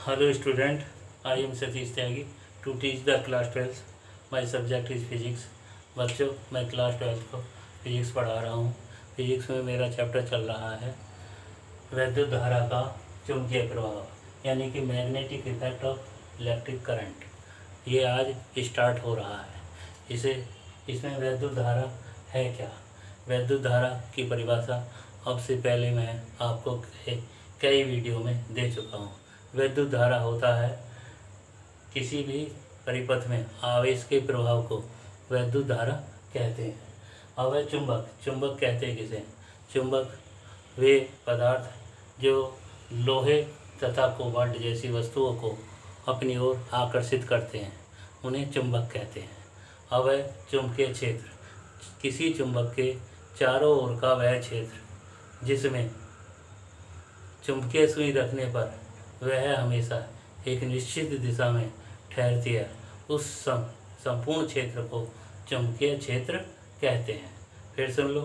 Hello student, I am Satish Tyagi to teach the class 12th. My subject is physics. बच्चों मैं class 12 को physics पढ़ा रहा हूँ। फिजिक्स में मेरा चैप्टर चल रहा है वैद्युत धारा का चुंबकीय प्रभाव यानी कि magnetic effect of electric current. ये आज स्टार्ट हो रहा है। इसमें वैद्युत धारा है क्या, वैद्युत धारा की परिभाषा अब से पहले मैं आपको कई वीडियो में दे चुका हूँ। वैद्युत धारा होता है किसी भी परिपथ में आवेश के प्रभाव को वैद्युत धारा कहते हैं। अब है चुंबक। चुंबक कहते हैं किसे? चुंबक वे पदार्थ जो लोहे तथा कोबाल्ट जैसी वस्तुओं को अपनी ओर आकर्षित करते हैं, उन्हें चुंबक कहते हैं। अब है चुंबकीय क्षेत्र। किसी चुंबक के चारों ओर का वह क्षेत्र जिसमें चुंबकीय सुई रखने पर वह हमेशा एक निश्चित दिशा में ठहरती है, उस संपूर्ण क्षेत्र को चुंबकीय क्षेत्र कहते हैं। फिर सुन लो,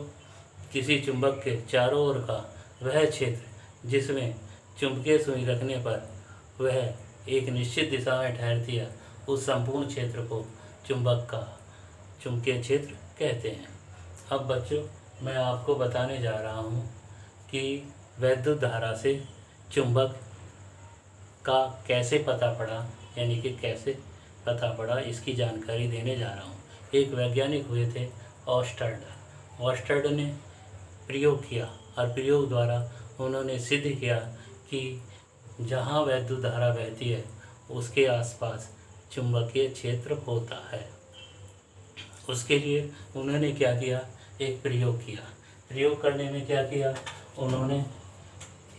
किसी चुंबक के चारों ओर का वह क्षेत्र जिसमें चुंबकीय सुई रखने पर वह एक निश्चित दिशा में ठहरती है, उस संपूर्ण क्षेत्र को चुंबकीय क्षेत्र कहते हैं। अब बच्चों मैं आपको बताने जा रहा हूँ कि वैद्युत धारा से चुंबक का कैसे पता पड़ा, यानी कि कैसे पता पड़ा इसकी जानकारी देने जा रहा हूँ। एक वैज्ञानिक हुए थे ऑस्टर्ड ने प्रयोग किया और प्रयोग द्वारा उन्होंने सिद्ध किया कि जहाँ वैद्युत धारा बहती है उसके आसपास चुंबकीय क्षेत्र होता है। उसके लिए उन्होंने क्या किया, एक प्रयोग किया। प्रयोग करने में क्या किया, उन्होंने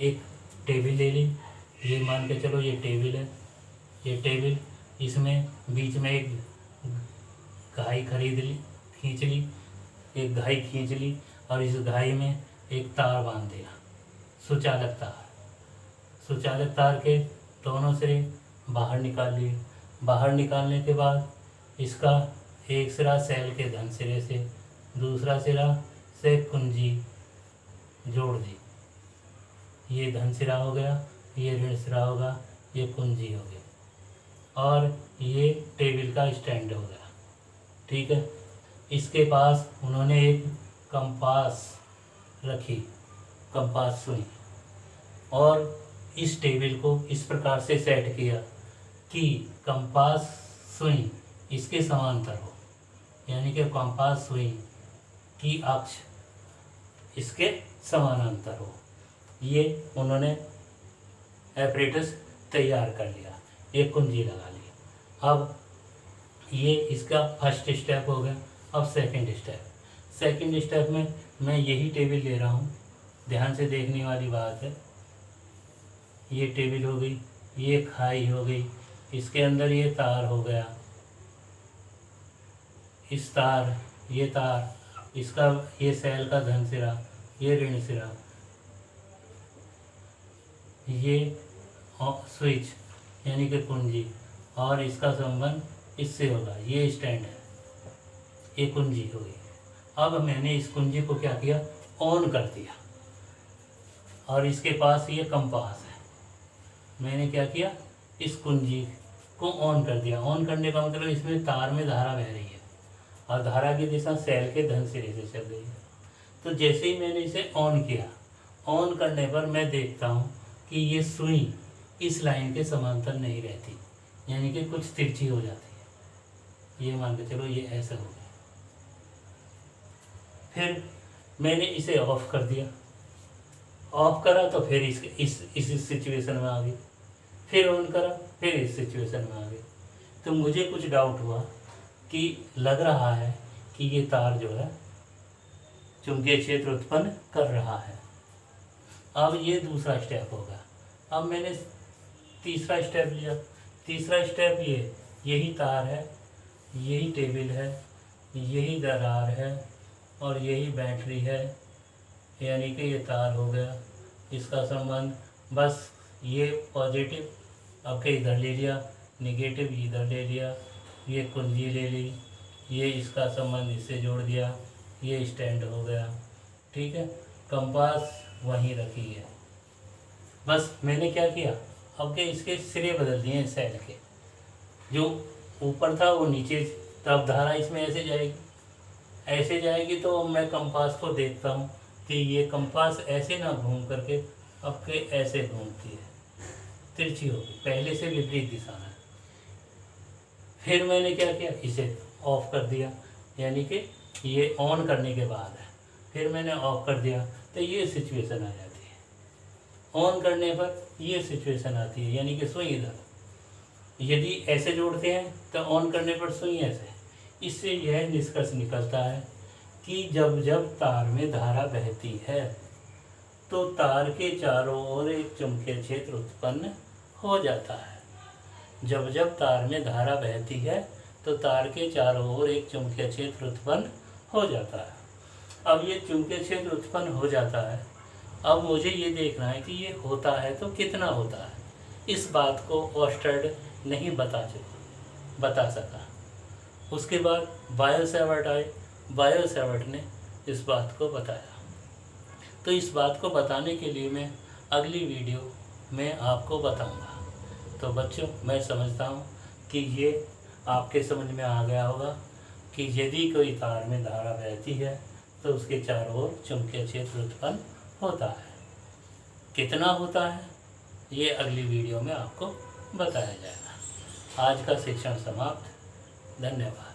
एक टेबल ले ली। ये मान के चलो ये टेबल है। ये टेबल, इसमें बीच में एक घाई खींच ली, एक घाई खींच ली और इस घाई में एक तार बांध दिया, सुचालक तार के दोनों सिरे बाहर निकाल लिए। बाहर निकालने के बाद इसका एक सिरा सेल के धन सिरे से दूसरा सिरा से कुंजी जोड़ दी। ये धन सिरा हो गया, ये ऋण सिरा होगा, ये कुंजी हो गई और ये टेबल का स्टैंड हो गया। ठीक है। इसके पास उन्होंने एक कंपास रखी, कंपास सुई, और इस टेबल को इस प्रकार से सेट किया कि कंपास सुई इसके समांतर हो, यानी कि कंपास सुई की अक्ष इसके समानांतर हो। ये उन्होंने एपरेटस तैयार कर लिया, एक कुंजी लगा ली। अब ये इसका फर्स्ट स्टेप हो गया। अब सेकंड स्टेप में मैं यही टेबल ले रहा हूँ, ध्यान से देखने वाली बात है। ये टेबल हो गई, ये खाई हो गई, इसके अंदर ये तार हो गया, ये तार, इसका ये सेल का धन सिरा, ये ऋण सिरा, ये स्विच यानी कि कुंजी, और इसका संबंध इससे होगा, ये स्टैंड है, ये कुंजी हो गई। अब मैंने इस कुंजी को क्या किया, ऑन कर दिया, और इसके पास ये कंपास है। मैंने क्या किया, इस कुंजी को ऑन कर दिया। ऑन करने का मतलब इसमें तार में धारा बह रही है और धारा की दिशा सेल के धन सिरे से चल रही है। तो जैसे ही मैंने इसे ऑन किया, ऑन करने पर मैं देखता हूँ कि ये सुई इस लाइन के समांतर नहीं रहती, यानी कि कुछ तिरछी हो जाती है। ये मान के चलो ये ऐसा हो गया। फिर मैंने इसे ऑफ कर दिया, ऑफ करा तो फिर इस सिचुएशन में आ गई, फिर ऑन करा, फिर इस सिचुएशन में आ गई। तो मुझे कुछ डाउट हुआ कि लग रहा है कि ये तार जो है चुंबकीय क्षेत्र उत्पन्न कर रहा है। अब ये दूसरा स्टेप होगा। अब मैंने तीसरा स्टेप लिया। तीसरा स्टेप यही तार है, यही टेबल है, यही दरार है और यही बैटरी है, यानी कि ये तार हो गया। इसका संबंध बस ये पॉजिटिव आपके इधर ले लिया, नेगेटिव इधर ले लिया, ये कुंजी ले ली, ये इसका संबंध इससे जोड़ दिया, ये स्टैंड हो गया। ठीक है। कंपास वहीं रखी है। बस मैंने क्या किया, अब के इसके सिरे बदल दिए हैं सेल के, जो ऊपर था वो नीचे, तब धारा इसमें ऐसे जाएगी। तो मैं कंपास को देखता हूँ कि ये कंपास ऐसे ना घूम करके अब के ऐसे घूमती है, तिरछी होगी, पहले से विपरीत दिशा में। फिर मैंने क्या किया, इसे ऑफ कर दिया, यानी कि ये ऑन करने के बाद है, फिर मैंने ऑफ कर दिया तो ये सिचुएशन आ जाती है। ऑन करने पर ये सिचुएशन आती है, यानी कि सुई इधर, यदि ऐसे जोड़ते हैं तो ऑन करने पर सुई ऐसे। इससे यह निष्कर्ष निकलता है कि जब जब तार में धारा बहती है तो तार के चारों ओर एक चुंबकीय क्षेत्र उत्पन्न हो जाता है। जब जब तार में धारा बहती है तो तार के चारों ओर एक चुंबकीय क्षेत्र उत्पन्न हो जाता है। अब ये चुंबकीय क्षेत्र उत्पन्न हो जाता है, अब मुझे ये देखना है कि ये होता है तो कितना होता है। इस बात को ऑर्स्टेड नहीं बता सका। उसके बाद बायो-सैवर्ट आए, बायो-सैवर्ट ने इस बात को बताया। तो इस बात को बताने के लिए मैं अगली वीडियो में आपको बताऊंगा। तो बच्चों, मैं समझता हूँ कि ये आपके समझ में आ गया होगा कि यदि कोई तार में धारा बहती है तो उसके चारों ओर चुंबकीय क्षेत्र उत्पन्न होता है। कितना होता है ये अगली वीडियो में आपको बताया जाएगा। आज का शिक्षण समाप्त। धन्यवाद।